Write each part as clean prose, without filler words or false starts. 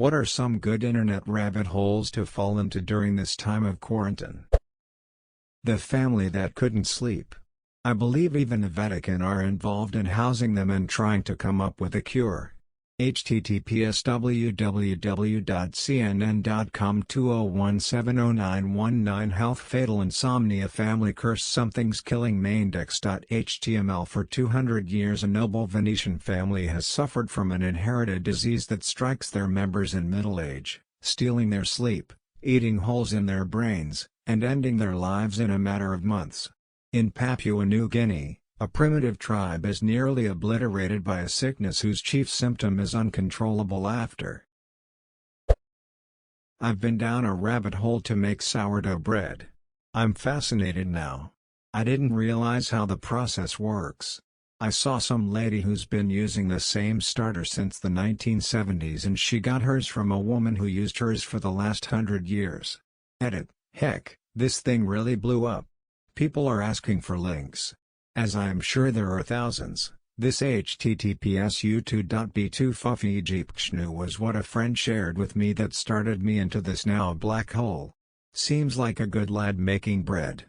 What are some good internet rabbit holes to fall into during this time of quarantine? The family that couldn't sleep. I believe even the Vatican are involved in housing them and trying to come up with a cure. https www.cnn.com 20170919 Health Fatal Insomnia Family Curse Something's Killing Maindex.html For 200 years a noble Venetian family has suffered from an inherited disease that strikes their members in middle age, stealing their sleep, eating holes in their brains, and ending their lives in a matter of months. In Papua New Guinea, a primitive tribe is nearly obliterated by a sickness whose chief symptom is uncontrollable laughter. I've been down a rabbit hole to make sourdough bread. I'm fascinated now. I didn't realize how the process works. I saw some lady who's been using the same starter since the 1970s and she got hers from a woman who used hers for the last 100 years. Edit, heck, this thing really blew up. People are asking for links. As I am sure there are thousands, this https u2.b2fuffyegyptschnu was what a friend shared with me that started me into this now black hole. Seems like a good lad making bread.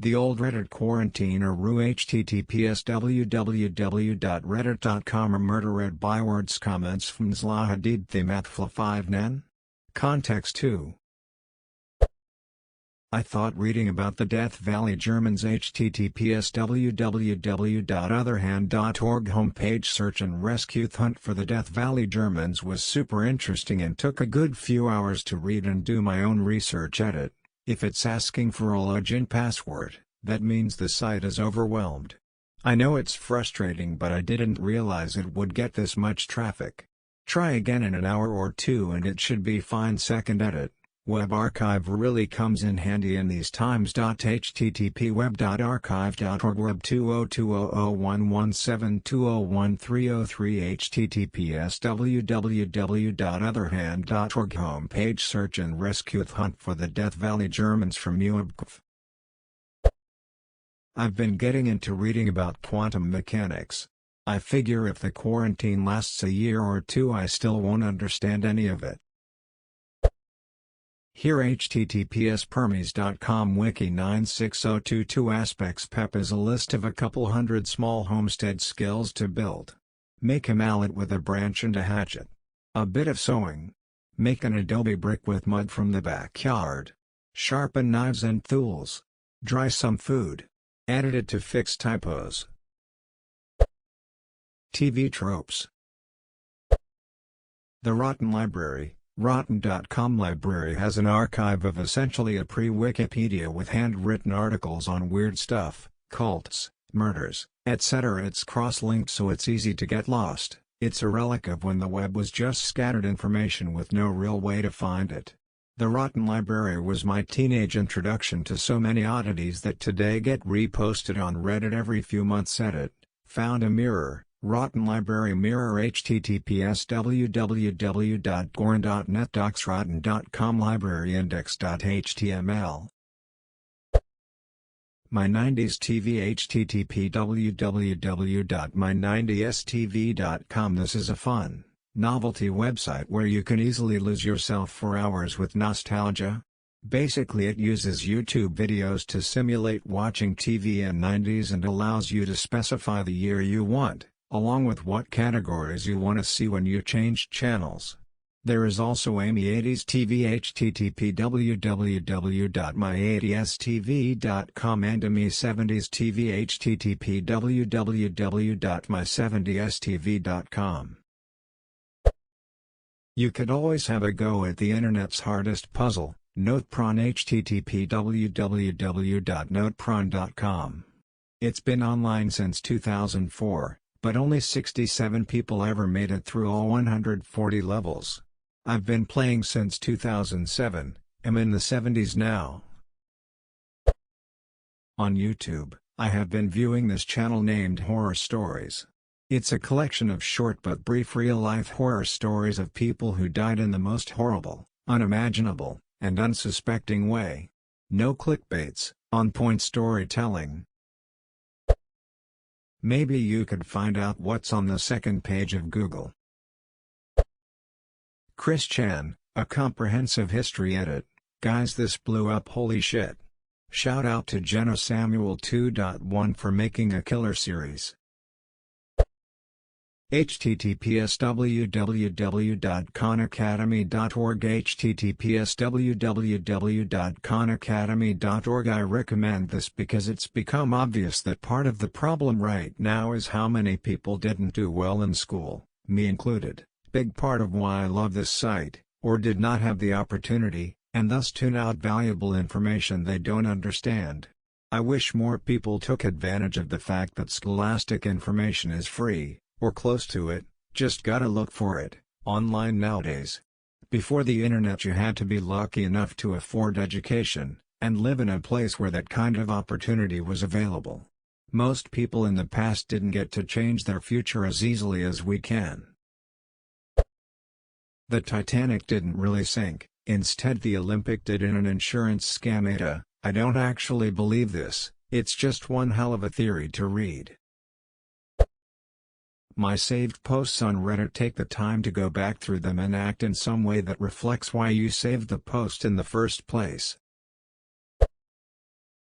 The old Reddit quarantine or rue https www.reddit.com or murdered bywords comments from Zlahadid Themathfla 5 nen? Context 2. I thought reading about the Death Valley Germans https www.otherhand.org homepage search and rescue hunt for the Death Valley Germans was super interesting and took a good few hours to read and do my own research edit. If it's asking for a login password, that means the site is overwhelmed. I know it's frustrating but I didn't realize it would get this much traffic. Try again in an hour or two and it should be fine. Second edit. Web archive really comes in handy in these times. http web.archive.org web 20201172013003 https www.otherhand.org homepage search and rescue hunt for the Death Valley Germans from UABCF. I've been getting into reading about quantum mechanics. I figure if the quarantine lasts a year or two I still won't understand any of it. Here https permies.com wiki 96022 aspects pep is a list of a couple hundred small homestead skills to build. Make a mallet with a branch and a hatchet. A bit of sewing. Make an adobe brick with mud from the backyard. Sharpen knives and tools. Dry some food. Edit it to fix typos. TV tropes. The Rotten Library. Rotten.com library has an archive of essentially a pre-Wikipedia with handwritten articles on weird stuff, cults, murders, etc. It's cross-linked so it's easy to get lost. It's a relic of when the web was just scattered information with no real way to find it. The Rotten Library was my teenage introduction to so many oddities that today get reposted on Reddit every few months. Edit, found a mirror. Rotten Library Mirror https www.gorn.net docsrotten.com libraryindex.html My 90s TV http www.my90stv.com This is a fun, novelty website where you can easily lose yourself for hours with nostalgia. Basically it uses YouTube videos to simulate watching TV in 90s and allows you to specify the year you want, along with what categories you want to see when you change channels. There is also Amy 80s TV http www.my80stv.com and Amy 70s TV http www.my70stv.com. You could always have a go at the internet's hardest puzzle, Notepron http www.notepron.com. It's been online since 2004. But only 67 people ever made it through all 140 levels. I've been playing since 2007, am in the 70s now. On YouTube, I have been viewing this channel named Horror Stories. It's a collection of short but brief real-life horror stories of people who died in the most horrible, unimaginable, and unsuspecting way. No clickbaits, on-point storytelling. Maybe you could find out what's on the second page of Google. Chris Chan, a comprehensive history edit. Guys, this blew up, holy shit. Shout out to Jenna Samuel 2.1 for making a killer series. https www.khanacademy.org https www.khanacademy.org I recommend this because it's become obvious that part of the problem right now is how many people didn't do well in school, me included, big part of why I love this site, or did not have the opportunity, and thus tune out valuable information they don't understand. I wish more people took advantage of the fact that scholastic information is free, or close to it, just gotta look for it, online nowadays. Before the internet you had to be lucky enough to afford education, and live in a place where that kind of opportunity was available. Most people in the past didn't get to change their future as easily as we can. The Titanic didn't really sink, instead the Olympic did in an insurance scam. I don't actually believe this, it's just one hell of a theory to read. My saved posts on Reddit, take the time to go back through them and act in some way that reflects why you saved the post in the first place.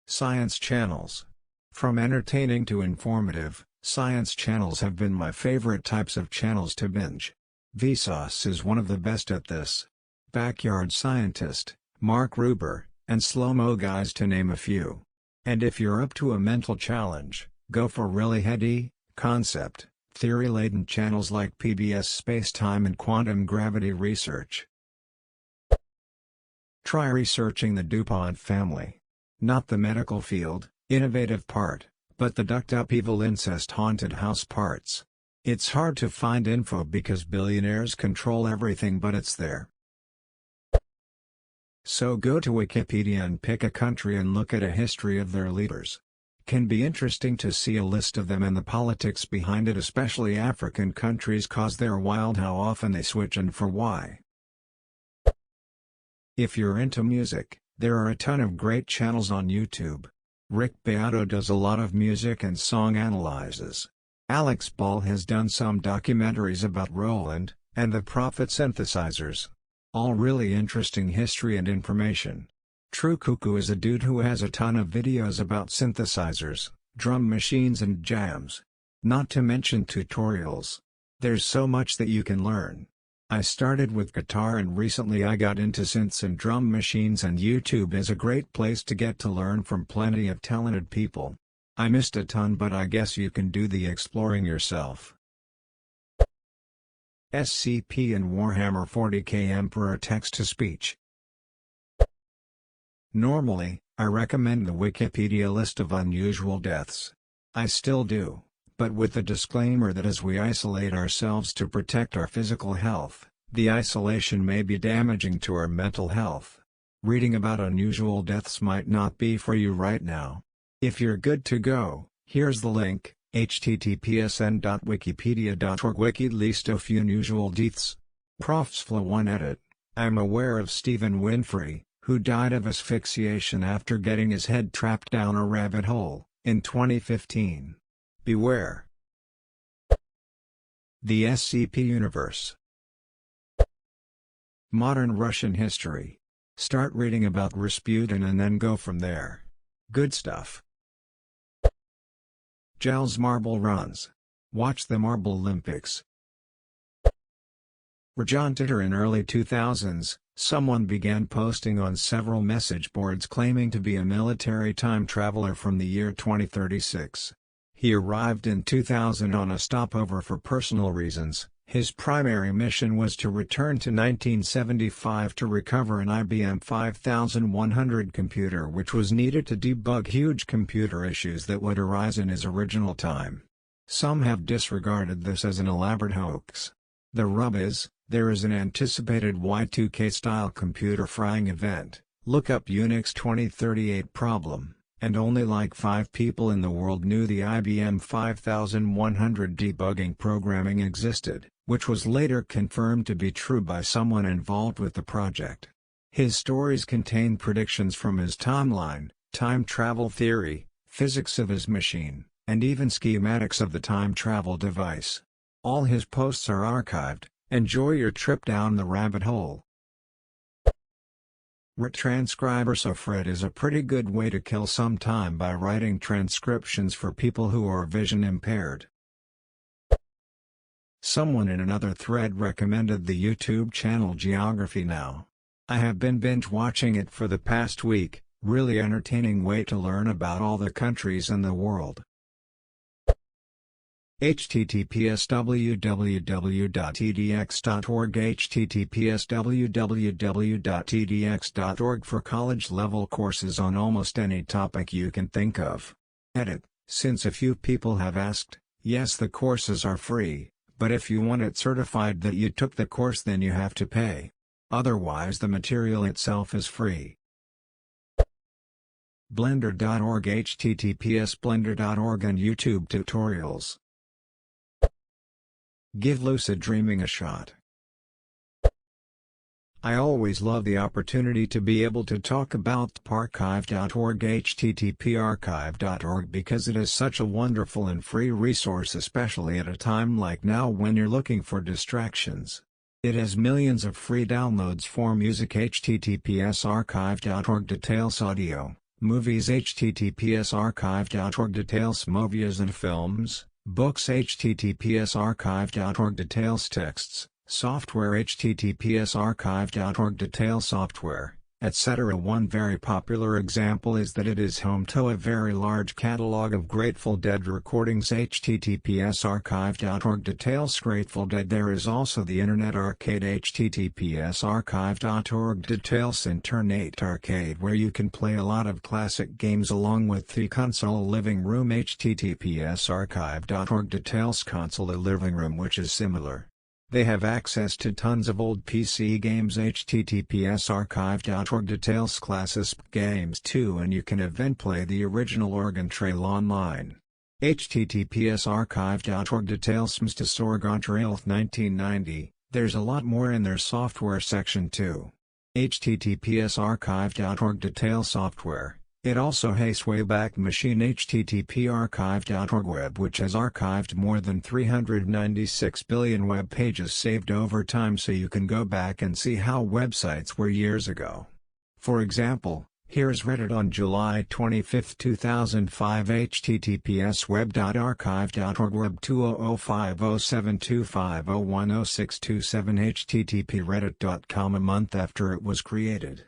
Science channels. From entertaining to informative, science channels have been my favorite types of channels to binge. Vsauce is one of the best at this. Backyard Scientist, Mark Ruber, and Slow Mo Guys to name a few. And if you're up to a mental challenge, go for really heady, concept, theory-laden channels like PBS Space-Time and Quantum Gravity Research. Try researching the DuPont family. Not the medical field, innovative part, but the ducked-up evil incest haunted house parts. It's hard to find info because billionaires control everything, but it's there. So go to Wikipedia and pick a country and look at a history of their leaders. Can be interesting to see a list of them and the politics behind it, especially African countries, cause they're wild how often they switch and for why. If you're into music, there are a ton of great channels on YouTube. Rick Beato does a lot of music and song analyses. Alex Ball has done some documentaries about Roland and the Prophet synthesizers. All really interesting history and information. True Cuckoo is a dude who has a ton of videos about synthesizers, drum machines and jams. Not to mention tutorials. There's so much that you can learn. I started with guitar and recently I got into synths and drum machines, and YouTube is a great place to get to learn from plenty of talented people. I missed a ton, but I guess you can do the exploring yourself. SCP and Warhammer 40k Emperor text-to-speech. Normally, I recommend the Wikipedia list of unusual deaths. I still do, but with the disclaimer that as we isolate ourselves to protect our physical health, the isolation may be damaging to our mental health. Reading about unusual deaths might not be for you right now. If you're good to go, here's the link, https://n.wikipedia.org wiki list of unusual deaths. Profs Flow 1 edit. I'm aware of Stephen Winfrey, who died of asphyxiation after getting his head trapped down a rabbit hole, in 2015. Beware. The SCP Universe. Modern Russian history. Start reading about Rasputin and then go from there. Good stuff. Gel's Marble Runs. Watch the Marble Olympics. Rajon Twitter. In early 2000s, someone began posting on several message boards claiming to be a military time traveler from the year 2036. He arrived in 2000 on a stopover for personal reasons. His primary mission was to return to 1975 to recover an IBM 5100 computer which was needed to debug huge computer issues that would arise in his original time. Some have disregarded this as an elaborate hoax. The rub is, there is an anticipated Y2K-style computer frying event. Look up Unix 2038 problem, and only like 5 people in the world knew the IBM 5100 debugging programming existed, which was later confirmed to be true by someone involved with the project. His stories contain predictions from his timeline, time travel theory, physics of his machine, and even schematics of the time travel device. All his posts are archived, Enjoy your trip down the rabbit hole. Retranscriber Sofred is a pretty good way to kill some time by writing transcriptions for people who are vision impaired. Someone in another thread recommended the YouTube channel Geography Now. I have been binge watching it for the past week, really entertaining way to learn about all the countries in the world. https www.edx.org https www.edx.org for college-level courses on almost any topic you can think of. Edit: since a few people have asked, yes, the courses are free, but if you want it certified that you took the course then you have to pay. Otherwise the material itself is free. Blender.org https blender.org and YouTube tutorials. Give lucid dreaming a shot. I always love the opportunity to be able to talk about archive.org http://archive.org because it is such a wonderful and free resource, especially at a time like now when you're looking for distractions. It has millions of free downloads for music https://archive.org details audio, movies https://archive.org details movies and films, books https://archive.org details texts, software https://archive.org details software, etc. One very popular example is that it is home to a very large catalog of Grateful Dead recordings https://archive.org details Grateful Dead. There is also the Internet Arcade https://archive.org details Internet Arcade, where you can play a lot of classic games along with the console living room https://archive.org details console the living room, which is similar. They have access to tons of old PC games https://archive.org details classic games too, and you can even play the original Oregon Trail online. https://archive.org details Mstas Oregon Trail 1990. There's a lot more in their software section too. https://archive.org details software. It also has Wayback Machine http://archive.org web, which has archived more than 396 billion web pages saved over time, so you can go back and see how websites were years ago. For example, here's Reddit on July 25, 2005 https web.archive.org web 20050725010627 http reddit.com a month after it was created.